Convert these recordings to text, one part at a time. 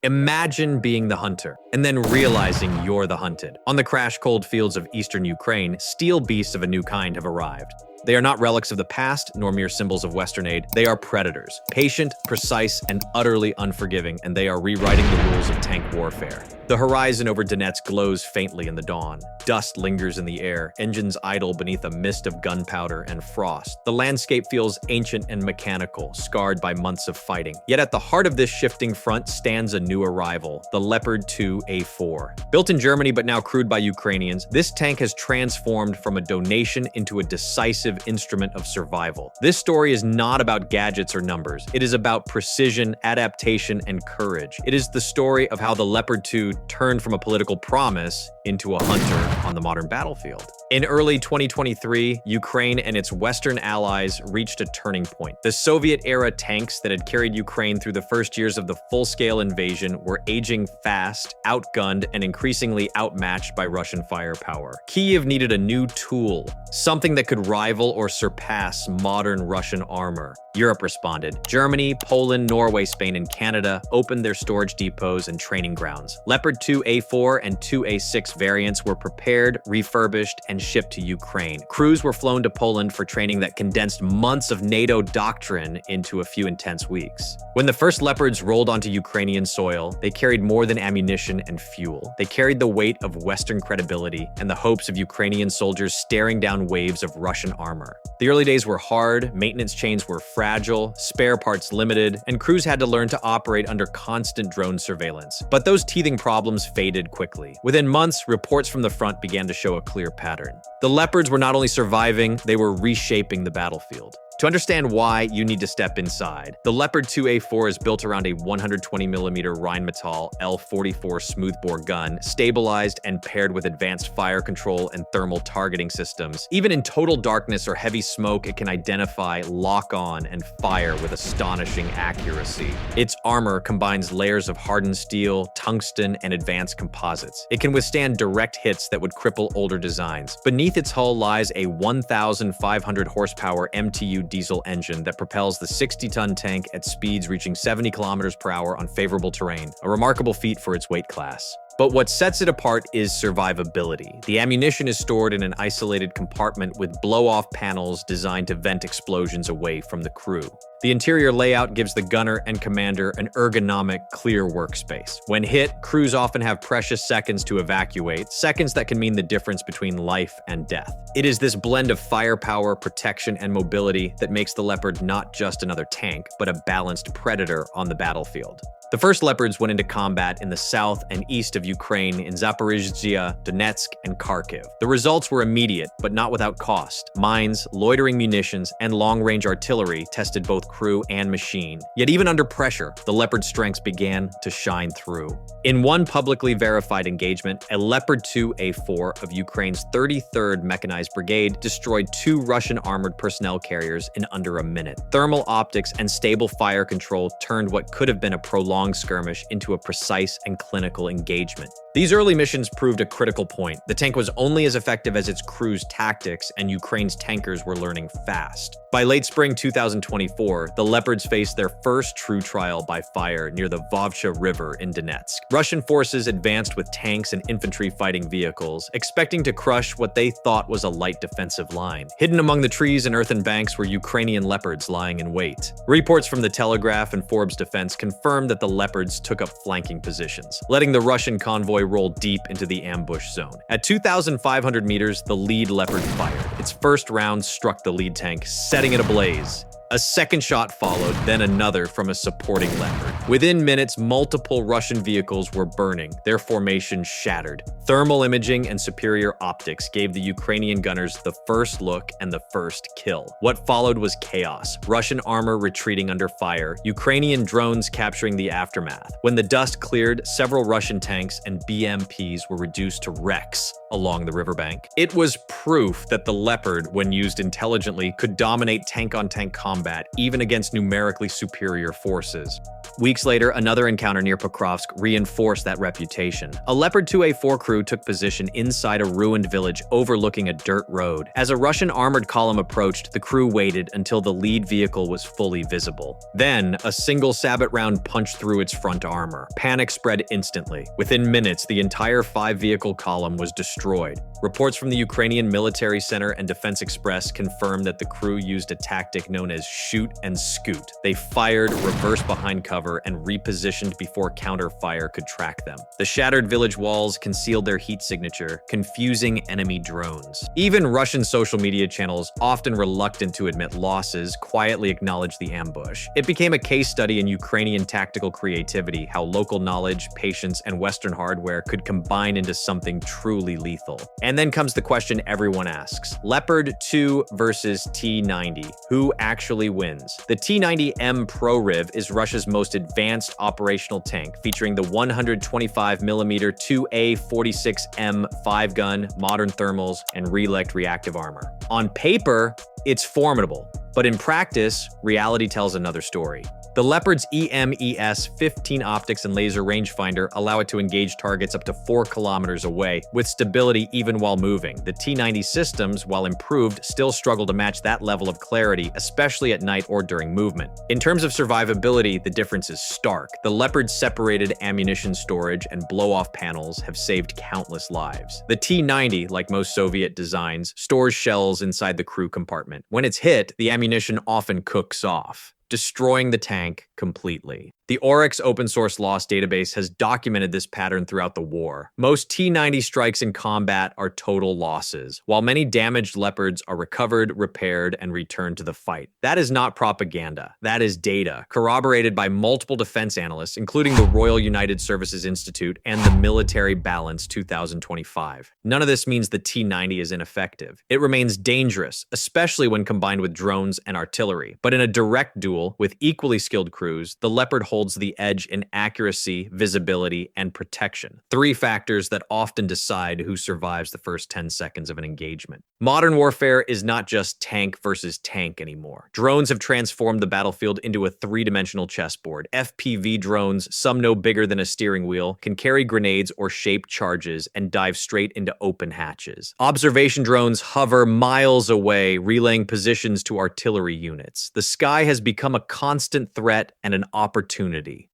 Imagine being the hunter, and then realizing you're the hunted. On the crash-cold fields of eastern Ukraine, steel beasts of a new kind have arrived. They are not relics of the past, nor mere symbols of Western aid. They are predators, patient, precise, and utterly unforgiving, and they are rewriting the rules of tank warfare. The horizon over Donetsk glows faintly in the dawn. Dust lingers in the air, engines idle beneath a mist of gunpowder and frost. The landscape feels ancient and mechanical, scarred by months of fighting. Yet at the heart of this shifting front stands a new arrival, the Leopard 2A4. Built in Germany but now crewed by Ukrainians, this tank has transformed from a donation into a decisive instrument of survival. This story is not about gadgets or numbers. It is about precision, adaptation, and courage. It is the story of how the Leopard 2 turned from a political promise into a hunter on the modern battlefield. In early 2023, Ukraine and its Western allies reached a turning point. The Soviet-era tanks that had carried Ukraine through the first years of the full-scale invasion were aging fast, outgunned, and increasingly outmatched by Russian firepower. Kyiv needed a new tool, something that could rival or surpass modern Russian armor. Europe responded. Germany, Poland, Norway, Spain, and Canada opened their storage depots and training grounds. Leopard 2A4 and 2A6 variants were prepared, refurbished, and shipped to Ukraine. Crews were flown to Poland for training that condensed months of NATO doctrine into a few intense weeks. When the first Leopards rolled onto Ukrainian soil, they carried more than ammunition and fuel. They carried the weight of Western credibility and the hopes of Ukrainian soldiers staring down waves of Russian armor. The early days were hard, maintenance chains were fragile, spare parts limited, and crews had to learn to operate under constant drone surveillance. But those teething problems faded quickly. Within months, reports from the front began to show a clear pattern. The Leopards were not only surviving, they were reshaping the battlefield. To understand why, you need to step inside. The Leopard 2A4 is built around a 120mm Rheinmetall L44 smoothbore gun, stabilized and paired with advanced fire control and thermal targeting systems. Even in total darkness or heavy smoke, it can identify, lock on, and fire with astonishing accuracy. Its armor combines layers of hardened steel, tungsten, and advanced composites. It can withstand direct hits that would cripple older designs. Beneath its hull lies a 1,500 horsepower MTU diesel engine that propels the 60-ton tank at speeds reaching 70 kilometers per hour on favorable terrain, a remarkable feat for its weight class. But what sets it apart is survivability. The ammunition is stored in an isolated compartment with blow-off panels designed to vent explosions away from the crew. The interior layout gives the gunner and commander an ergonomic, clear workspace. When hit, crews often have precious seconds to evacuate, seconds that can mean the difference between life and death. It is this blend of firepower, protection, and mobility that makes the Leopard not just another tank, but a balanced predator on the battlefield. The first Leopards went into combat in the south and east of Ukraine in Zaporizhzhia, Donetsk, and Kharkiv. The results were immediate, but not without cost. Mines, loitering munitions, and long-range artillery tested both crew and machine. Yet even under pressure, the Leopard strengths began to shine through. In one publicly verified engagement, a Leopard 2A4 of Ukraine's 33rd Mechanized Brigade destroyed 2 Russian armored personnel carriers in under a minute. Thermal optics and stable fire control turned what could have been a prolonged skirmish into a precise and clinical engagement. These early missions proved a critical point. The tank was only as effective as its crew's tactics, and Ukraine's tankers were learning fast. By late spring 2024, the Leopards faced their first true trial by fire near the Vovcha River in Donetsk. Russian forces advanced with tanks and infantry fighting vehicles, expecting to crush what they thought was a light defensive line. Hidden among the trees and earthen banks were Ukrainian Leopards lying in wait. Reports from the Telegraph and Forbes Defense confirmed that the Leopards took up flanking positions, letting the Russian convoy roll deep into the ambush zone. At 2,500 meters, the lead Leopard fired. Its first round struck the lead tank, setting it ablaze. A second shot followed, then another from a supporting Leopard. Within minutes, multiple Russian vehicles were burning, their formation shattered. Thermal imaging and superior optics gave the Ukrainian gunners the first look and the first kill. What followed was chaos. Russian armor retreating under fire, Ukrainian drones capturing the aftermath. When the dust cleared, several Russian tanks and BMPs were reduced to wrecks along the riverbank. It was proof that the Leopard, when used intelligently, could dominate tank-on-tank combat, even against numerically superior forces. Weeks later, another encounter near Pokrovsk reinforced that reputation. A Leopard 2A4 crew crew took position inside a ruined village overlooking a dirt road. As a Russian armored column approached, the crew waited until the lead vehicle was fully visible. Then, a single sabot round punched through its front armor. Panic spread instantly. Within minutes, the entire 5-vehicle column was destroyed. Reports from the Ukrainian Military Center and Defense Express confirmed that the crew used a tactic known as shoot and scoot. They fired, reversed behind cover, and repositioned before counter-fire could track them. The shattered village walls concealed their heat signature, confusing enemy drones. Even Russian social media channels, often reluctant to admit losses, quietly acknowledged the ambush. It became a case study in Ukrainian tactical creativity, how local knowledge, patience, and Western hardware could combine into something truly lethal. And then comes the question everyone asks. Leopard 2 versus T-90. Who actually wins? The T-90M ProRiv is Russia's most advanced operational tank, featuring the 125mm 2A46M 5-gun, modern thermals, and re-elect reactive armor. On paper, it's formidable, but in practice, reality tells another story. The Leopard's EMES 15 optics and laser rangefinder allow it to engage targets up to 4 kilometers away, with stability even while moving. The T-90 systems, while improved, still struggle to match that level of clarity, especially at night or during movement. In terms of survivability, the difference is stark. The Leopard's separated ammunition storage and blow-off panels have saved countless lives. The T-90, like most Soviet designs, stores shells inside the crew compartment. When it's hit, the ammunition often cooks off, destroying the tank completely. The Oryx open-source loss database has documented this pattern throughout the war. Most T-90 strikes in combat are total losses, while many damaged Leopards are recovered, repaired, and returned to the fight. That is not propaganda. That is data, corroborated by multiple defense analysts, including the Royal United Services Institute and the Military Balance 2025. None of this means the T-90 is ineffective. It remains dangerous, especially when combined with drones and artillery. But in a direct duel with equally skilled crews, the Leopard holds the edge in accuracy, visibility, and protection. 3 factors that often decide who survives the first 10 seconds of an engagement. Modern warfare is not just tank versus tank anymore. Drones have transformed the battlefield into a 3-dimensional chessboard. FPV drones, some no bigger than a steering wheel, can carry grenades or shape charges and dive straight into open hatches. Observation drones hover miles away, relaying positions to artillery units. The sky has become a constant threat and an opportunity.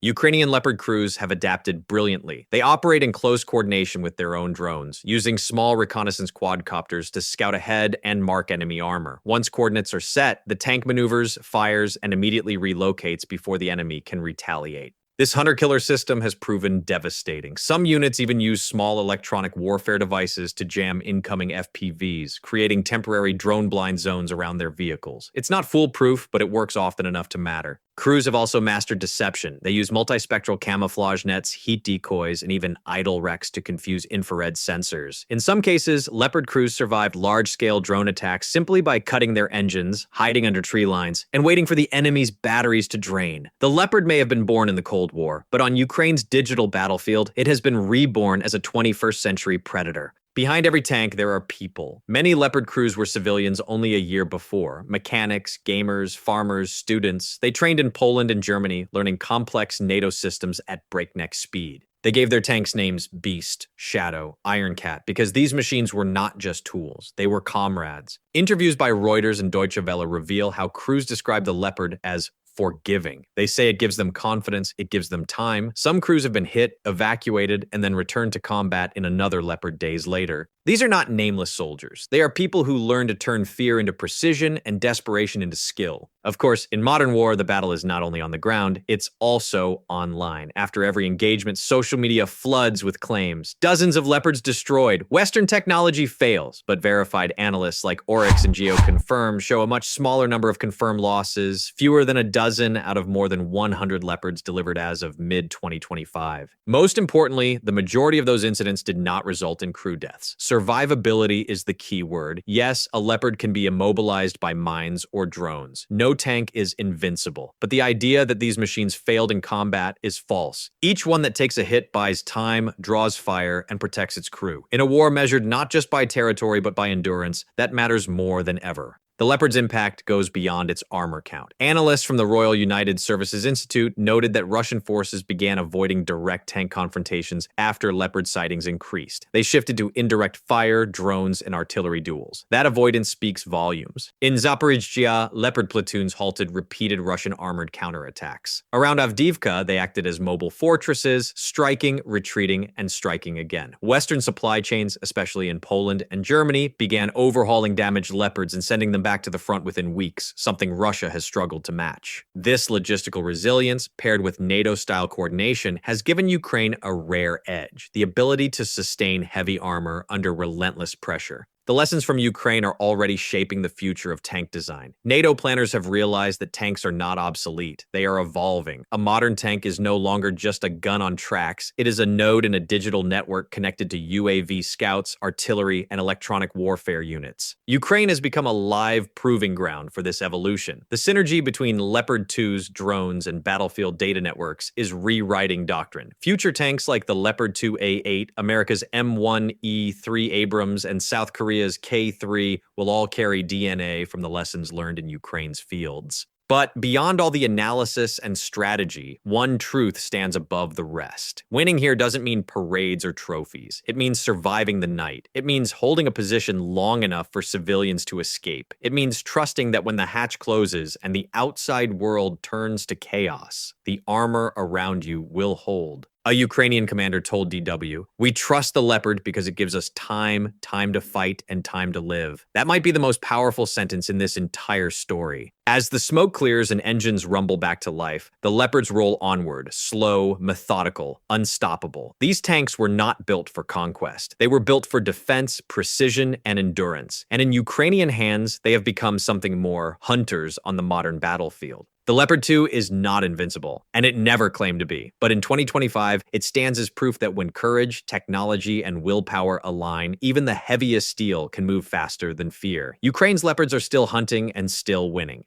Ukrainian Leopard crews have adapted brilliantly. They operate in close coordination with their own drones, using small reconnaissance quadcopters to scout ahead and mark enemy armor. Once coordinates are set, the tank maneuvers, fires, and immediately relocates before the enemy can retaliate. This hunter-killer system has proven devastating. Some units even use small electronic warfare devices to jam incoming FPVs, creating temporary drone-blind zones around their vehicles. It's not foolproof, but it works often enough to matter. Crews have also mastered deception. They use multispectral camouflage nets, heat decoys, and even idle wrecks to confuse infrared sensors. In some cases, Leopard crews survived large-scale drone attacks simply by cutting their engines, hiding under tree lines, and waiting for the enemy's batteries to drain. The Leopard may have been born in the Cold War, but on Ukraine's digital battlefield, it has been reborn as a 21st century predator. Behind every tank, there are people. Many Leopard crews were civilians only a year before. Mechanics, gamers, farmers, students. They trained in Poland and Germany, learning complex NATO systems at breakneck speed. They gave their tanks names Beast, Shadow, Iron Cat, because these machines were not just tools, they were comrades. Interviews by Reuters and Deutsche Welle reveal how crews describe the Leopard as forgiving. They say it gives them confidence, it gives them time. Some crews have been hit, evacuated, and then returned to combat in another Leopard days later. These are not nameless soldiers. They are people who learn to turn fear into precision and desperation into skill. Of course, in modern war, the battle is not only on the ground, it's also online. After every engagement, social media floods with claims. Dozens of Leopards destroyed. Western technology fails, but verified analysts like Oryx and GeoConfirm show a much smaller number of confirmed losses, fewer than a dozen out of more than 100 Leopards delivered as of mid-2025. Most importantly, the majority of those incidents did not result in crew deaths. Survivability is the key word. Yes, a Leopard can be immobilized by mines or drones. No tank is invincible. But the idea that these machines failed in combat is false. Each one that takes a hit buys time, draws fire, and protects its crew. In a war measured not just by territory but by endurance, that matters more than ever. The Leopard's impact goes beyond its armor count. Analysts from the Royal United Services Institute noted that Russian forces began avoiding direct tank confrontations after Leopard sightings increased. They shifted to indirect fire, drones, and artillery duels. That avoidance speaks volumes. In Zaporizhzhia, Leopard platoons halted repeated Russian armored counterattacks. Around Avdiivka, they acted as mobile fortresses, striking, retreating, and striking again. Western supply chains, especially in Poland and Germany, began overhauling damaged Leopards and sending them back to the front within weeks, something Russia has struggled to match. This logistical resilience, paired with NATO-style coordination, has given Ukraine a rare edge, the ability to sustain heavy armor under relentless pressure. The lessons from Ukraine are already shaping the future of tank design. NATO planners have realized that tanks are not obsolete. They are evolving. A modern tank is no longer just a gun on tracks. It is a node in a digital network connected to UAV scouts, artillery, and electronic warfare units. Ukraine has become a live proving ground for this evolution. The synergy between Leopard 2's drones and battlefield data networks is rewriting doctrine. Future tanks like the Leopard 2A8, America's M1E3 Abrams, and South Korea's K3 will all carry DNA from the lessons learned in Ukraine's fields. But beyond all the analysis and strategy, one truth stands above the rest. Winning here doesn't mean parades or trophies. It means surviving the night. It means holding a position long enough for civilians to escape. It means trusting that when the hatch closes and the outside world turns to chaos, the armor around you will hold. A Ukrainian commander told DW, "We trust the Leopard because it gives us time to fight, and time to live." That might be the most powerful sentence in this entire story. As the smoke clears and engines rumble back to life, the Leopards roll onward, slow, methodical, unstoppable. These tanks were not built for conquest. They were built for defense, precision, and endurance. And in Ukrainian hands, they have become something more: hunters on the modern battlefield. The Leopard 2 is not invincible, and it never claimed to be. But in 2025, it stands as proof that when courage, technology, and willpower align, even the heaviest steel can move faster than fear. Ukraine's Leopards are still hunting and still winning.